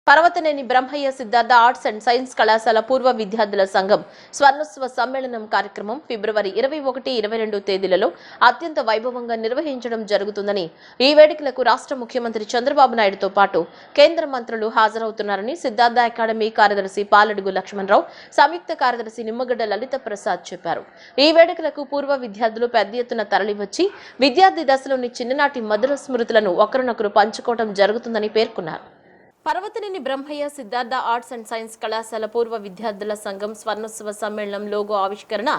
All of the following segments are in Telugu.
Parvathaneni Brahmaiah Siddhartha arts and science కళాశాల పూర్వ విద్యార్థుల సంఘం స్వర్ణోత్సవ సమ్మేళనం కార్యక్రమం ఫిబ్రవరి 21, 22 తేదీలలో అత్యంత వైభవంగా నిర్వహించడం జరుగుతుందని, ఈ వేడుకలకు రాష్ట్ర ముఖ్యమంత్రి చంద్రబాబు నాయుడుతో పాటు కేంద్ర మంత్రులు హాజరవుతున్నారని సిద్ధార్థ అకాడమీ కార్యదర్శి పాలడుగు లక్ష్మణరావు, సంయుక్త కార్యదర్శి నిమ్మగడ్డ లలిత ప్రసాద్ చెప్పారు. ఈ వేడుకలకు పూర్వ విద్యార్థులు పెద్ద ఎత్తున తరలివచ్చి విద్యార్థి దశలోని చిన్ననాటి మధుర స్మృతులను ఒకరినొకరు పంచుకోవడం జరుగుతుందని పేర్కొన్నారు. Parvathaneni Brahmaiah Siddhartha arts and science కళాశాల పూర్వ విద్యార్థుల సంఘం స్వర్ణోత్సవ సమ్మేళనం లోగో ఆవిష్కరణ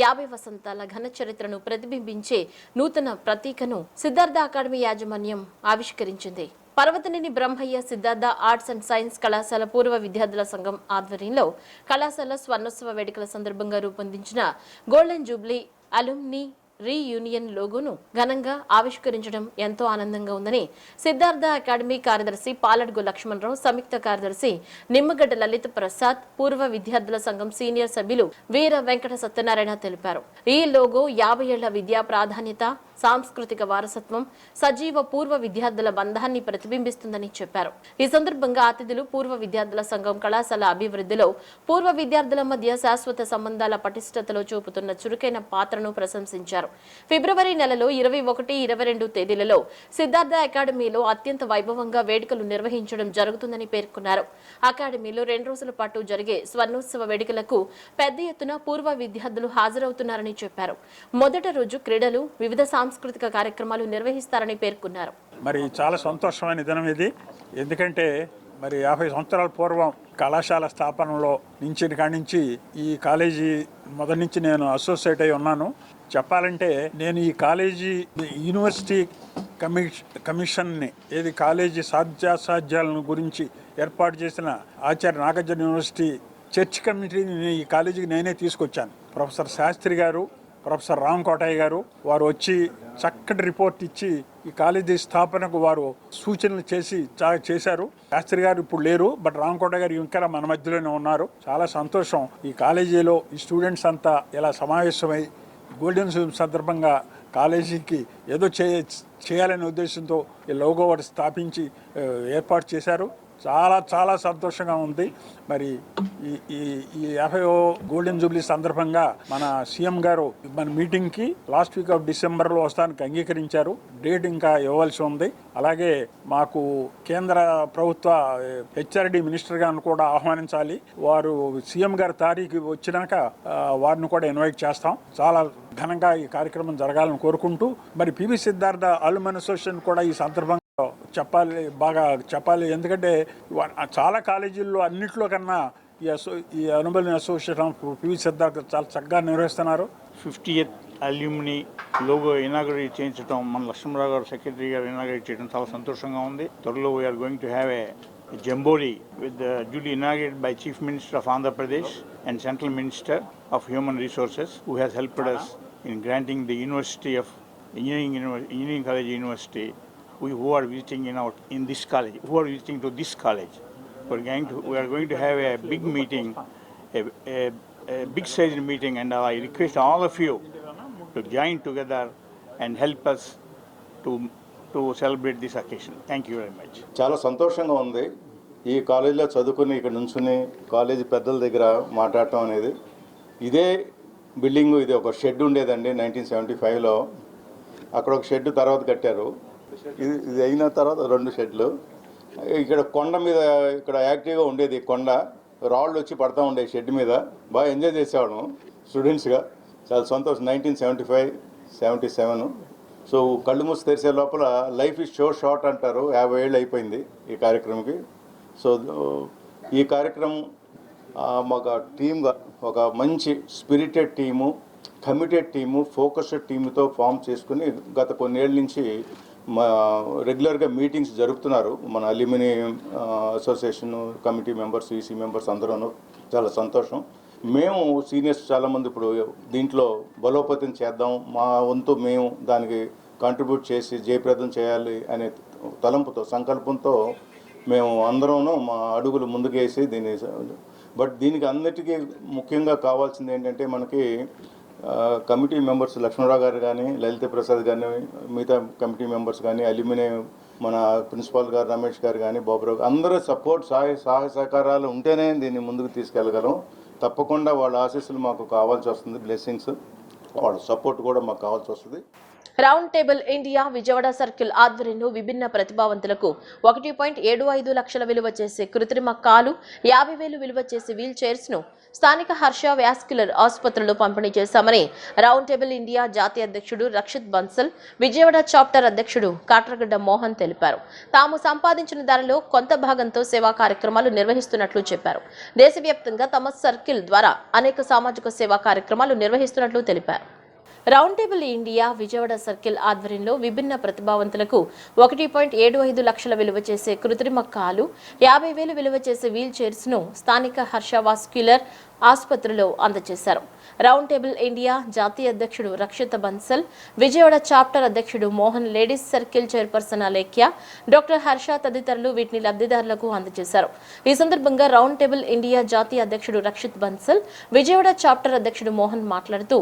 50 వసంతాల ఘన చరిత్రను ప్రతిబింబించే నూతన ప్రతీకను సిద్ధార్థ అకాడమీ యాజమాన్యం ఆవిష్కరించింది. Parvathaneni Brahmaiah Siddhartha arts and science కళాశాల పూర్వ విద్యార్థుల సంఘం ఆధ్వర్యంలో కళాశాల స్వర్ణోత్సవ వేడుకల సందర్భంగా రూపొందించిన గోల్డెన్ జూబ్లీ అలుమ్ని రీయూనియన్ లోగోను ఘనంగా ఆవిష్కరించడం ఎంతో ఆనందంగా ఉందని సిద్ధార్థ అకాడమీ కార్యదర్శి పాలడుగు లక్ష్మణరావు, సంయుక్త కార్యదర్శి నిమ్మగడ్డ లలిత ప్రసాద్, పూర్వ విద్యార్థుల సంఘం సీనియర్ సభ్యులు వీర వెంకట సత్యనారాయణ తెలిపారు. ఈ లోగో 50 ఏళ్ల విద్యా ప్రాధాన్యత, సాంస్కృతిక వారసత్వం, సజీవ పూర్వ విద్యార్థుల బంధాన్ని ప్రతిబింబిస్తుందని చెప్పారు. ఈ సందర్భంగా అతిథులు పూర్వ విద్యార్థుల సంఘం కళాశాల అభివృద్ధిలో పూర్వ విద్యార్థుల మధ్య శాశ్వత సంబంధాల పటిష్టతలో చూపుతున్న చురుకైన పాత్రను ప్రశంసించారు. ఫిబ్రవరి నెలలో 21, 22 తేదీలలో సిద్ధార్థ అకాడమీలో అత్యంత వైభవంగా వేడుకలు నిర్వహించడం జరుగుతుందని పేర్కొన్నారు. అకాడమీలో 2 రోజుల పాటు జరిగే స్వర్ణోత్సవ వేడుకలకు పెద్ద ఎత్తున పూర్వ విద్యార్థులు హాజరవుతున్నారని చెప్పారు. మొదటి రోజు క్రీడలు, వివిధ సాంస్కృతిక కార్యక్రమాలు నిర్వహిస్తారని పేర్కొన్నారు. మరి చాలా సంతోషమైన దినం ఇది. ఎందుకంటే మరి 50 సంవత్సరాల పూర్వం కళాశాల స్థాపనలో నుంచి ఈ కాలేజీ మొదటి నుంచి నేను అసోసియేట్ అయి ఉన్నాను. చెప్పాలంటే నేను ఈ కాలేజీ యూనివర్సిటీ కమిషన్ని కాలేజీ సాధ్యాసాధ్యాలను గురించి ఏర్పాటు చేసిన ఆచార్య నాగార్జున యూనివర్సిటీ చర్చ్ కమిటీని ఈ కాలేజీకి నేనే తీసుకొచ్చాను. ప్రొఫెసర్ శాస్త్రి గారు, ప్రొఫెసర్ రామ్ కోటయ్య గారు వారు వచ్చి చక్కటి రిపోర్ట్ ఇచ్చి ఈ కాలేజీ స్థాపనకు వారు సూచనలు చేశారు. శాస్త్రి గారు ఇప్పుడు లేరు, బట్ రామ్ కోటయ్య గారు ఇంకా మన మధ్యలోనే ఉన్నారు. చాలా సంతోషం. ఈ కాలేజీలో ఈ స్టూడెంట్స్ అంతా ఇలా సమావేశమై గోల్డెన్ జూబ్లీ సందర్భంగా కాలేజీకి ఏదో చేయాలనే ఉద్దేశంతో ఈ లోగో ఒకటి స్థాపించి ఏర్పాటు చేశారు. చాలా చాలా సంతోషంగా ఉంది. మరి ఈ 50వ గోల్డెన్ జూబ్లీ సందర్భంగా మన సీఎం గారు మన మీటింగ్కి లాస్ట్ వీక్ ఆఫ్ డిసెంబర్లో వస్తానికి అంగీకరించారు. డేట్ ఇంకా ఇవ్వాల్సి ఉంది. అలాగే మాకు కేంద్ర ప్రభుత్వ హెచ్ఆర్డి మినిస్టర్ గారిని కూడా ఆహ్వానించాలి. వారు సీఎం గారి తారీఖు వచ్చినాక వారిని కూడా ఇన్వైట్ చేస్తాం. చాలా ఘనంగా ఈ కార్యక్రమం జరగాలని కోరుకుంటూ మరి పివి సిద్ధార్థ అలుమన్ అసోసియేషన్ కూడా ఈ సందర్భంగా బాగా చెప్పాలి. ఎందుకంటే చాలా కాలేజీల్లో అన్నింటిలో కన్నా ఈ అనుబలి అసోసియేషన్ పివి సిద్ధార్థ చాలా చక్కగా నిర్వహిస్తున్నారు. 50th అల్యూమినీ లోగో ఇనాగరేట్ చేయించడం, మన లక్ష్మణరావు గారు సెక్రటరీ గారు ఇనాగరేట్ చేయడం చాలా సంతోషంగా ఉంది. త్వరలో we're going to have a jamboree with duly inaugurated by Chief Minister of Andhra Pradesh and Central Minister of Human Resources, who has helped us in granting the University of Engineering College University, who are visiting in this college, who are visiting to this college. We are going to have a big meeting, a big sized meeting, and I request all of you to join together and help us to celebrate this occasion. Thank you very much. చాలా సంతోషంగా ఉంది. ఈ కాలేజీలో చదువుకుని ఇక్కడ నుంచుని కాలేజీ పెద్దల దగ్గర మాట్లాడటం అనేది. ఇదే బిల్డింగ్, ఇది ఒక షెడ్ ఉండేదండి 1975లో. అక్కడ ఒక షెడ్ తర్వాత కట్టారు. ఇది అయిన తర్వాత 2 షెడ్లు. ఇక్కడ కొండ మీద ఇక్కడ యాక్టివ్గా ఉండేది. కొండ రాళ్ళు వచ్చి పడతా ఉండేది షెడ్ మీద. బాగా ఎంజాయ్ చేసేవాళ్ళం స్టూడెంట్స్గా. చాలా సంతోషం. 1975, 77. సో కళ్ళు మూసి తెరిసే లోపల లైఫ్ ఈజ్ సో షార్ట్ అంటారు. 50 ఏళ్ళు అయిపోయింది ఈ కార్యక్రమంకి. సో ఈ కార్యక్రమం ఒక టీమ్గా, ఒక మంచి spirited team, committed team, focused టీముతో ఫామ్ చేసుకుని గత కొన్నేళ్ళ నుంచి రెగ్యులర్గా మీటింగ్స్ జరుపుతున్నారు. మన alumni association committee members, EC members అందరూ. చాలా సంతోషం. మేము సీనియర్స్ చాలామంది ఇప్పుడు దీంట్లో బలోపేతం చేద్దాం, మా వంతు మేము దానికి కాంట్రిబ్యూట్ చేసి జయప్రదం చేయాలి అనే తలంపుతో, సంకల్పంతో మేము అందరూ మా అడుగులు ముందుకేసి దీనికి అన్నిటికీ ముఖ్యంగా కావాల్సింది ఏంటంటే మనకి కమిటీ మెంబర్స్ లక్ష్మణరావు గారు కానీ, లలిత ప్రసాద్ కానీ, మిగతా కమిటీ మెంబర్స్ కానీ, అల్యూమినియం మన ప్రిన్సిపాల్ గారు రమేష్ గారు కానీ బాబురావు అందరూ సపోర్ట్ సహాయ సహకారాలు ఉంటేనే దీన్ని ముందుకు తీసుకెళ్ళగలం. తప్పకుండా వాళ్ళ ఆశీస్సులు మాకు కావాల్సి వస్తుంది, బ్లెస్సింగ్స్, వాళ్ళ సపోర్ట్ కూడా మాకు కావాల్సి వస్తుంది. Round table India Vijayawada circle ఆధ్వర్యంలో విభిన్న ప్రతిభావంతులకు 1.75 లక్షల విలువ చేసే కృత్రిమ కాలు, 50,000 విలువ చేసే వీల్ చైర్స్ ను స్థానిక హర్ష వ్యాస్క్యులర్ ఆసుపత్రిలో పంపిణీ చేశామని రౌండ్ టేబుల్ ఇండియా జాతీయ అధ్యక్షుడు రక్షిత్ బన్సల్, విజయవాడ చాప్టర్ అధ్యక్షుడు కాట్రగడ్డ మోహన్ తెలిపారు. తాము సంపాదించిన దానిలో కొంత భాగంతో సేవా కార్యక్రమాలు నిర్వహిస్తున్నట్లు చెప్పారు. దేశవ్యాప్తంగా తమ సర్కిల్ ద్వారా అనేక సామాజిక సేవా కార్యక్రమాలు నిర్వహిస్తున్నట్లు తెలిపారు. Round table India Vijayawada circle ఆధ్వర్యంలో విభిన్న ప్రతిభావంతులకు 1.75 లక్షల విలువ చేసే కృత్రిమ కాలు, 50,000 విలువ చేసే వీల్ చైర్స్ ను స్థానిక హర్ష వాస్క్యులర్ ఆసుపత్రిలో అందజేశారు. రౌండ్ టేబుల్ ఇండియా జాతీయ అధ్యక్షుడు రక్షిత్ బన్సల్, విజయవాడ చాప్టర్ అధ్యక్షుడు Mohan, ladies circle chairperson Alekhya, doctor Harsha తదితరులు వీటిని లబ్ధిదారులకు అందజేశారు. ఈ సందర్భంగా రౌండ్ టేబుల్ ఇండియా జాతీయ అధ్యక్షుడు రక్షిత్ బన్సల్, విజయవాడ చాప్టర్ అధ్యక్షుడు మోహన్ మాట్లాడుతూ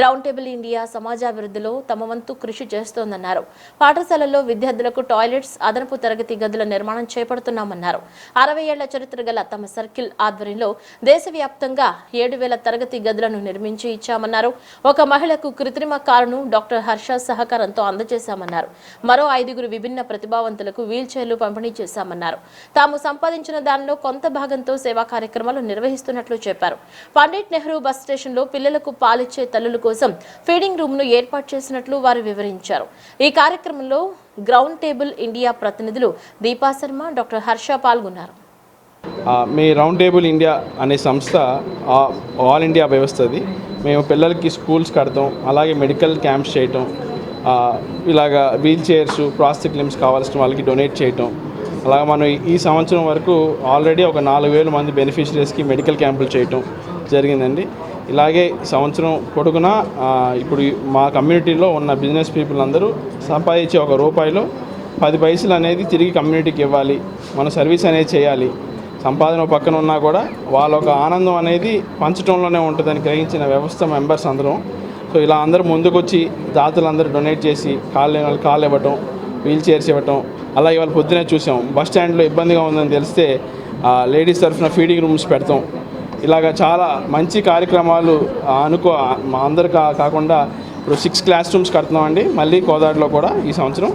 రౌండ్ టేబుల్ ఇండియా సమాజాభివృద్ధిలో తమ వంతు కృషి చేస్తోందన్నారు. పాఠశాలల్లో విద్యార్థులకు టాయిలెట్స్, అదనపు తరగతి గదుల నిర్మాణం చేపడుతున్నామన్నారు. 60 ఏళ్ల చరిత్ర గల తమ సర్కిల్ ఆధ్వర్యంలో దేశవ్యాప్తంగా 7,000 తరగతి గదులను నిర్మించి ఇచ్చామన్నారు. ఒక మహిళకు కృత్రిమ కారును డాక్టర్ హర్ష సహకారంతో అందజేశామన్నారు. మరో 5 విభిన్న ప్రతిభావంతులకు వీల్ చైర్లు పంపిణీ చేశామన్నారు. తాము సంపాదించిన దానిలో కొంత భాగంతో సేవా కార్యక్రమాలు నిర్వహిస్తున్నట్లు చెప్పారు. పండిట్ నెహ్రూ బస్ స్టేషన్లో పిల్లలకు పాలిచ్చే తల్లుల కోసం ఫీడింగ్ రూమ్ ను ఏర్పాటు చేసినట్లు వారు వివరించారు. ఈ కార్యక్రమంలో గ్రౌండ్ టేబుల్ ఇండియా ప్రతినిధులు దీపా శర్మ, డాక్టర్ హర్ష పాల్గొన్నారు. మీ రౌండ్ టేబుల్ ఇండియా అనే సంస్థ ఆల్ ఇండియా వ్యవస్థది. మేము పిల్లలకి స్కూల్స్ కడతాం, అలాగే మెడికల్ క్యాంప్స్ చేయటం, ఇలాగా వీల్ చైర్స్, ప్రాస్థెటిక్ లింబ్స్ కావాల్సిన వాళ్ళకి డొనేట్ చేయటం. అలాగే మనం ఈ సంవత్సరం వరకు ఆల్రెడీ ఒక 4,000 మంది బెనిఫిషరీస్కి మెడికల్ క్యాంపులు చేయటం జరిగిందండి. ఇలాగే సంవత్సరం పొడుగునా ఇప్పుడు మా కమ్యూనిటీలో ఉన్న బిజినెస్ పీపుల్ అందరూ సంపాదించే ₹1 10 పైసలు అనేది తిరిగి కమ్యూనిటీకి ఇవ్వాలి, మన సర్వీస్ అనేది చేయాలి. సంపాదన పక్కన ఉన్నా కూడా వాళ్ళ ఒక ఆనందం అనేది పంచడంలోనే ఉంటుందని గ్రహించిన వ్యవస్థ మెంబర్స్ అందరం. సో ఇలా అందరూ ముందుకొచ్చి దాతలందరూ డొనేట్ చేసి కాళ్ళు లేని వాళ్ళు కాళ్ళు ఇవ్వటం, వీల్ చైర్స్ ఇవ్వటం. అలాగే వాళ్ళు పొద్దునే చూసాం బస్ స్టాండ్లో ఇబ్బందిగా ఉందని తెలిస్తే లేడీస్ తరఫున ఫీడింగ్ రూమ్స్ పెడతాం. ఇలాగ చాలా మంచి కార్యక్రమాలు అందరూ కాకుండా ఇప్పుడు 6 క్లాస్ రూమ్స్ కడుతున్నామండి. మళ్ళీ కోదాడలో కూడా ఈ సంవత్సరం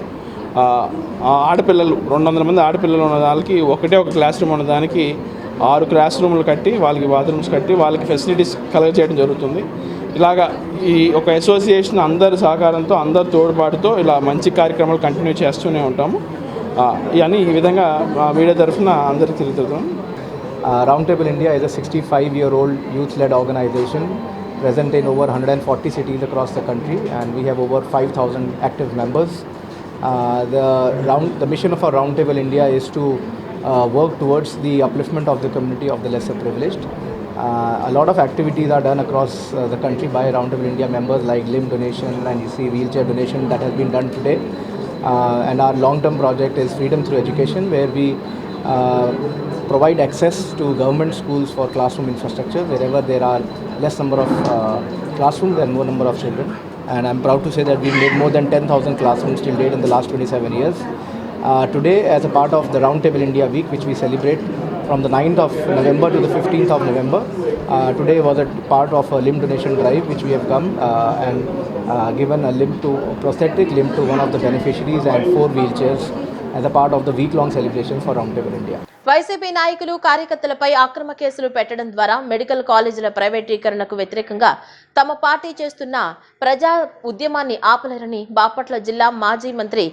ఆడపిల్లలు 200 మంది ఆడపిల్లలు ఉన్న దానికి ఒక క్లాస్ రూమ్ ఉన్న దానికి 6 క్లాస్ రూములు కట్టి వాళ్ళకి బాత్రూమ్స్ కట్టి వాళ్ళకి ఫెసిలిటీస్ కలగజేయడం జరుగుతుంది. ఇలాగా ఈ ఒక అసోసియేషన్ అందరి సహకారంతో, అందరి తోడ్పాటుతో ఇలా మంచి కార్యక్రమాలు కంటిన్యూ చేస్తూనే ఉంటాము. ఇవన్నీ ఈ విధంగా మీడియా తరఫున అందరికీ తెలుపుతాం. Round Table India is a 65-year-old youth-led organization present in over 140 cities across the country, and we have over 5,000 active members. The mission of our Round Table India is to work towards the upliftment of the community of the lesser privileged. A lot of activities are done across the country by Round Table India members, like limb donation and you see wheelchair donation that has been done today. And our long-term project is Freedom Through Education, where we provide access to government schools for classroom infrastructure wherever there are less number of classrooms and more number of children. And I'm proud to say that we've made more than 10,000 classrooms till date in the last 27 years. Today, as a part of the Round Table India Week, which we celebrate from the 9th of November to the 15th of November, today was a part of a limb donation drive, which we have come and given a prosthetic limb to one of the beneficiaries and 4 wheelchairs as a part of the week-long celebration for Round Table India. YCP నాయకులు కార్యకర్తలపై అక్రమ కేసులు పెట్టడం ద్వారా మెడికల్ కాలేజీల ప్రైవేటీకరణకు వ్యతిరేకంగా తమ పార్టీ చేస్తున్న ప్రజా ఉద్యమాన్ని ఆపలేరని బాపట్ల జిల్లా మాజీ మంత్రి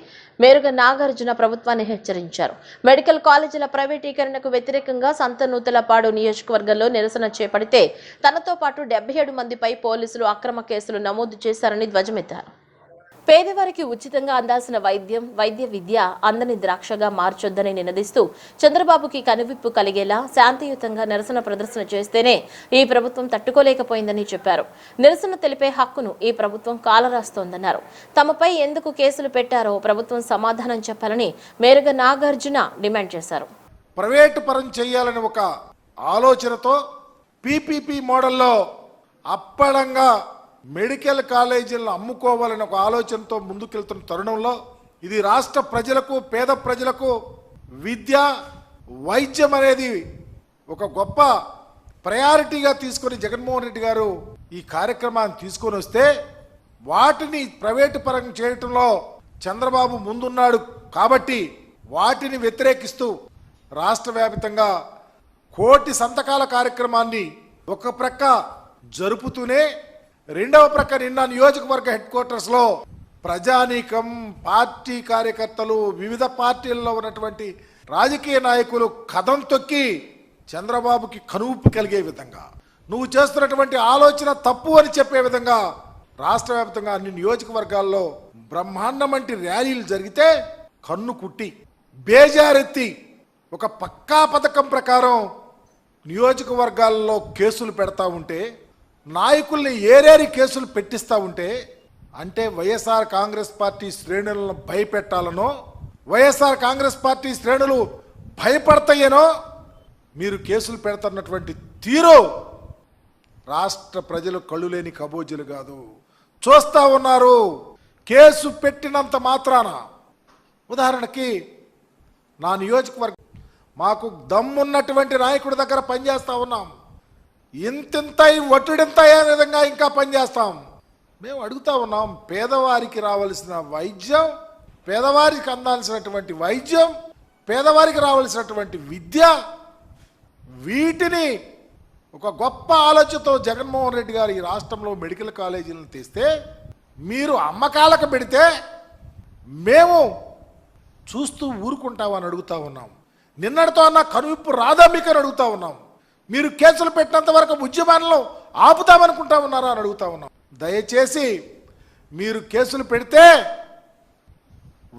మేరుగ నాగార్జున ప్రభుత్వాన్ని హెచ్చరించారు. మెడికల్ కాలేజీల ప్రైవేటీకరణకు వ్యతిరేకంగా సంతనూతలపాడు నియోజకవర్గంలో నిరసన చేపడితే తనతో పాటు 77 మందిపై పోలీసులు అక్రమ కేసులు నమోదు చేశారని ధ్వజమెత్తారు. పేదవారికి ఉచితంగా అందాల్సిన వైద్య విద్య అందని ద్రాక్షగా మార్చొద్దని నినదిస్తూ చంద్రబాబుకి కనువిప్పు కలిగేలా శాంతియుతంగా నిరసన ప్రదర్శన చేస్తేనే ఈ ప్రభుత్వం తట్టుకోలేకపోయిందని చెప్పారు. నిరసన తెలిపే హక్కును ఈ ప్రభుత్వం కాలరాస్తోందన్నారు. తమపై ఎందుకు కేసులు పెట్టారో ప్రభుత్వం సమాధానం చెప్పాలని మేరుగ నాగార్జున డిమాండ్ చేశారు. ప్రైవేటు పరం చేయాలని ఒక ఆలోచనతో పీపీపీ మోడల్లో అప్పడంగా మెడికల్ కాలేజీలను అమ్ముకోవాలని ఒక ఆలోచనతో ముందుకెళ్తున్న తరుణంలో ఇది రాష్ట్ర ప్రజలకు, పేద ప్రజలకు విద్య, వైద్యం అనేది ఒక గొప్ప ప్రయారిటీగా తీసుకొని జగన్మోహన్ రెడ్డి గారు ఈ కార్యక్రమాన్ని తీసుకొని వస్తే వాటిని ప్రైవేటు పరం చేయటంలో చంద్రబాబు ముందున్నాడు కాబట్టి వాటిని వ్యతిరేకిస్తూ రాష్ట్ర వ్యాప్తంగా 1,000,000 సంతకాల కార్యక్రమాన్ని ఒక ప్రక్క జరుపుతూనే రెండవ ప్రక్క నిన్న నియోజకవర్గ హెడ్ క్వార్టర్స్లో ప్రజానీకం, పార్టీ కార్యకర్తలు, వివిధ పార్టీల్లో ఉన్నటువంటి రాజకీయ నాయకులు కథం తొక్కి చంద్రబాబుకి కనువిప్పు కలిగే విధంగా, నువ్వు చేస్తున్నటువంటి ఆలోచన తప్పు అని చెప్పే విధంగా రాష్ట్ర వ్యాప్తంగా అన్ని నియోజకవర్గాల్లో బ్రహ్మాండం వంటి ర్యాలీలు జరిగితే కన్ను కుట్టి బేజారెత్తి ఒక పక్కా పథకం ప్రకారం నియోజకవర్గాల్లో కేసులు పెడతా ఉంటే, నాయకుల్ని ఏరేరి కేసులు పెట్టిస్తూ ఉంటే, అంటే వైఎస్ఆర్ కాంగ్రెస్ పార్టీ శ్రేణులను భయపెట్టాలనో, వైఎస్ఆర్ కాంగ్రెస్ పార్టీ శ్రేణులు భయపడతాయేనో మీరు కేసులు పెడుతున్నటువంటి తీరు రాష్ట్ర ప్రజలు కళ్ళు లేని కబోజీలు కాదు, చూస్తూ ఉన్నారు. కేసు పెట్టినంత మాత్రాన, ఉదాహరణకి నా నియోజకవర్గం మాకు దమ్మున్నటువంటి నాయకుడి దగ్గర పనిచేస్తూ ఉన్నాం, ఇంతింత ఒట్టుడింత అనే విధంగా ఇంకా పనిచేస్తాం. మేము అడుగుతా ఉన్నాం, పేదవారికి రావాల్సిన వైద్యం, పేదవారికి అందాల్సినటువంటి వైద్యం, పేదవారికి రావాల్సినటువంటి విద్య, వీటిని ఒక గొప్ప ఆలోచనతో జగన్మోహన్ రెడ్డి గారు ఈ రాష్ట్రంలో మెడికల్ కాలేజీలను తెస్తే మీరు అమ్మకాలకు పెడితే మేము చూస్తూ ఊరుకుంటామని అడుగుతా ఉన్నాం. నిన్నటితో అన్న కనువిప్పు రాదా మీకు అని అడుగుతా ఉన్నాం. మీరు కేసులు పెట్టినంత వరకు ఉద్యమాలను ఆపుతామనుకుంటా ఉన్నారా అని అడుగుతా ఉన్నాం. దయచేసి మీరు కేసులు పెడితే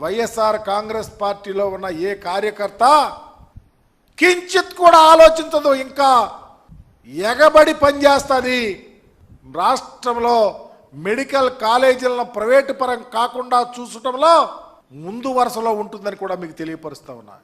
వైఎస్ఆర్ కాంగ్రెస్ పార్టీలో ఉన్న ఏ కార్యకర్త కించిత్ కూడా ఆలోచించదు, ఇంకా ఎగబడి పనిచేస్తుంది. రాష్ట్రంలో మెడికల్ కాలేజీలను ప్రైవేటు పరం కాకుండా చూసటంలో ముందు వరుసలో ఉంటుందని కూడా మీకు తెలియపరుస్తా ఉన్నా.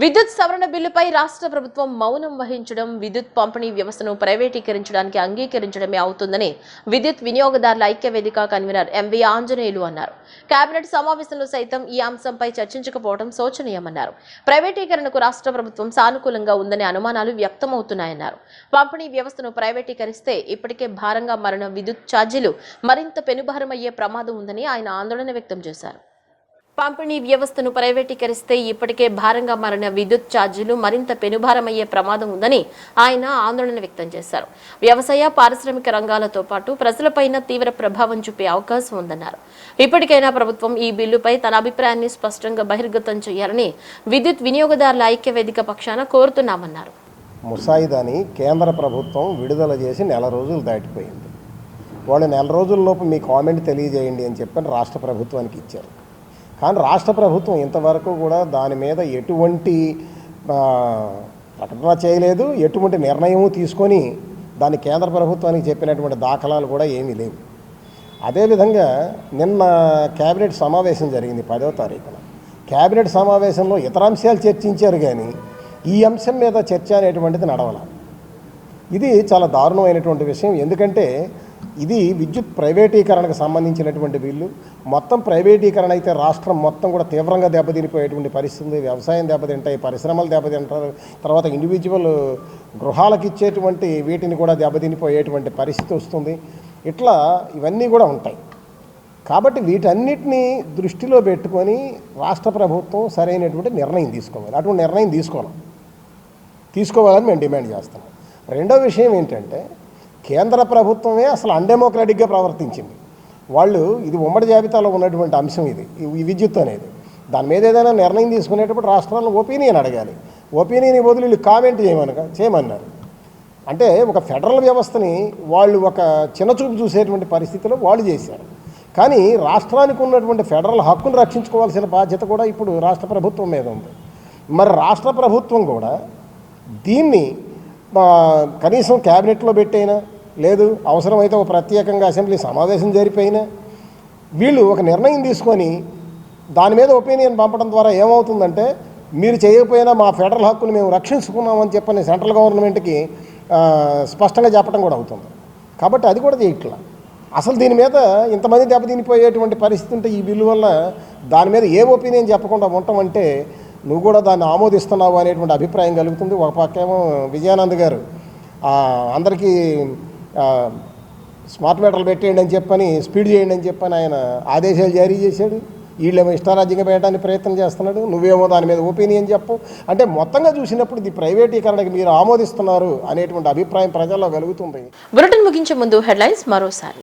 విద్యుత్ సవరణ బిల్లుపై రాష్ట్ర ప్రభుత్వం మౌనం వహించడం విద్యుత్ పంపిణీ వ్యవస్థను ప్రైవేటీకరించడానికి అంగీకరించడమే అవుతుందని విద్యుత్ వినియోగదారుల ఐక్యవేదిక కన్వీనర్ ఎంవి ఆంజనేయులు అన్నారు. కేబినెట్ సమావేశంలో సైతం ఈ అంశంపై చర్చించకపోవడం శోచనీయమన్నారు. ప్రైవేటీకరణకు రాష్ట్ర ప్రభుత్వం సానుకూలంగా ఉందనే అనుమానాలు వ్యక్తమవుతున్నాయన్నారు. పంపిణీ వ్యవస్థను ప్రైవేటీకరిస్తే ఇప్పటికే భారంగా మారిన విద్యుత్ ఛార్జీలు మరింత పెనుభారమయ్యే ప్రమాదం ఉందని ఆయన ఆందోళన వ్యక్తం చేశారు. పంపిణీ వ్యవస్థను ప్రైవేటీకరిస్తే ఇప్పటికే భారంగా మారిన విద్యుత్ ఛార్జీలు మరింత పెనుభారమయ్యే ప్రమాదం ఉందని ఆయన ఆందోళన వ్యక్తం చేశారు. వ్యవసాయ, పారిశ్రామిక రంగాలతో పాటు ప్రజలపైన తీవ్ర ప్రభావం చూపే అవకాశం ఉందన్నారు. ఇప్పటికైనా ప్రభుత్వం ఈ బిల్లుపై తన అభిప్రాయాన్ని స్పష్టంగా బహిర్గతం చేయాలని విద్యుత్ వినియోగదారుల ఐక్యవేదిక పక్షాన కోరుతున్నామన్నారు. ముసాయిదాని కేంద్ర ప్రభుత్వం విడుదల చేసి నెల రోజులు దాటిపోయింది. వాళ్ళు నెల రోజుల్లోపు మీ కామెంట్ తెలియజేయండి అని చెప్పని రాష్ట్ర ప్రభుత్వానికి ఇచ్చారు. కానీ రాష్ట్ర ప్రభుత్వం ఇంతవరకు కూడా దాని మీద ఎటువంటి ప్రకటన చేయలేదు, ఎటువంటి నిర్ణయము తీసుకొని దాన్ని కేంద్ర ప్రభుత్వానికి చెప్పినటువంటి దాఖలాలు కూడా ఏమీ లేవు. అదేవిధంగా నిన్న కేబినెట్ సమావేశం జరిగింది 10వ తారీఖున. కేబినెట్ సమావేశంలో ఇతర అంశాలు చర్చించారు కానీ ఈ అంశం మీద చర్చ అనేటువంటిది నడవల. ఇది చాలా దారుణమైనటువంటి విషయం. ఎందుకంటే ఇది విద్యుత్ ప్రైవేటీకరణకు సంబంధించినటువంటి బిల్లు. మొత్తం ప్రైవేటీకరణ అయితే రాష్ట్రం మొత్తం కూడా తీవ్రంగా దెబ్బతినిపోయేటువంటి పరిస్థితి. వ్యవసాయం దెబ్బతింటాయి, పరిశ్రమలు దెబ్బతింటారు, తర్వాత ఇండివిజువల్ గృహాలకు ఇచ్చేటువంటి వీటిని కూడా దెబ్బతినిపోయేటువంటి పరిస్థితి వస్తుంది. ఇట్లా ఇవన్నీ కూడా ఉంటాయి. కాబట్టి వీటన్నిటినీ దృష్టిలో పెట్టుకొని రాష్ట్ర ప్రభుత్వం సరైనటువంటి నిర్ణయం తీసుకోవాలి. అటువంటి నిర్ణయం తీసుకోవాలని మేము డిమాండ్ చేస్తున్నాం. రెండో విషయం ఏంటంటే కేంద్ర ప్రభుత్వమే అసలు అన్డెమోక్రాటిక్గా ప్రవర్తించింది. వాళ్ళు ఇది ఉమ్మడి జాబితాలో ఉన్నటువంటి అంశం, ఇది ఈ విద్యుత్ అనేది. దాని మీద ఏదైనా నిర్ణయం తీసుకునేటప్పుడు రాష్ట్రాలను ఒపీనియన్ అడగాలి. ఒపీనియన్ బదులు వీళ్ళు కామెంట్ చేయమన్నారు. అంటే ఒక ఫెడరల్ వ్యవస్థని వాళ్ళు ఒక చిన్నచూపు చూసేటువంటి పరిస్థితిలో వాళ్ళు చేశారు. కానీ రాష్ట్రానికి ఉన్నటువంటి ఫెడరల్ హక్కును రక్షించుకోవాల్సిన బాధ్యత కూడా ఇప్పుడు రాష్ట్ర ప్రభుత్వం మీద ఉంది. మరి రాష్ట్ర ప్రభుత్వం కూడా దీన్ని కనీసం క్యాబినెట్లో పెట్టైనా, లేదు అవసరమైతే ఒక ప్రత్యేకంగా అసెంబ్లీ సమావేశం జరిపోయినా వీళ్ళు ఒక నిర్ణయం తీసుకొని దాని మీద ఒపీనియన్ పంపడం ద్వారా ఏమవుతుందంటే, మీరు చేయకపోయినా మా ఫెడరల్ హక్కును మేము రక్షించుకున్నామని చెప్పని సెంట్రల్ గవర్నమెంట్కి స్పష్టంగా చెప్పడం కూడా అవుతుంది. కాబట్టి అది కూడా చేయట్లా. అసలు దీని మీద ఇంతమంది దెబ్బతినిపోయేటువంటి పరిస్థితి ఉంటే ఈ బిల్లు వల్ల దాని మీద ఏ ఒపీనియన్ చెప్పకుండా ఉండటమంటే నువ్వు కూడా దాన్ని ఆమోదిస్తున్నావు అనేటువంటి అభిప్రాయం కలుగుతుంది. ఒక పక్కేమో విజయానంద్ గారు అందరికీ స్మార్ట్ మీటర్లు పెట్టేయండి అని చెప్పని, స్పీడ్ చేయండి అని చెప్పని ఆయన ఆదేశాలు జారీ చేశాడు. వీళ్ళేమో ఇష్టారాజ్యంగా పెట్టడానికి ప్రయత్నం చేస్తున్నాడు, నువ్వేమో దాని మీద ఒపీనియన్ చెప్పు. అంటే మొత్తంగా చూసినప్పుడు ఇది ప్రైవేటీకరణకి మీరు ఆమోదిస్తున్నారు అనేటువంటి అభిప్రాయం ప్రజల్లో కలుగుతుంది. బులెటిన్ ముగించే ముందు హెడ్లైన్స్ మరోసారి.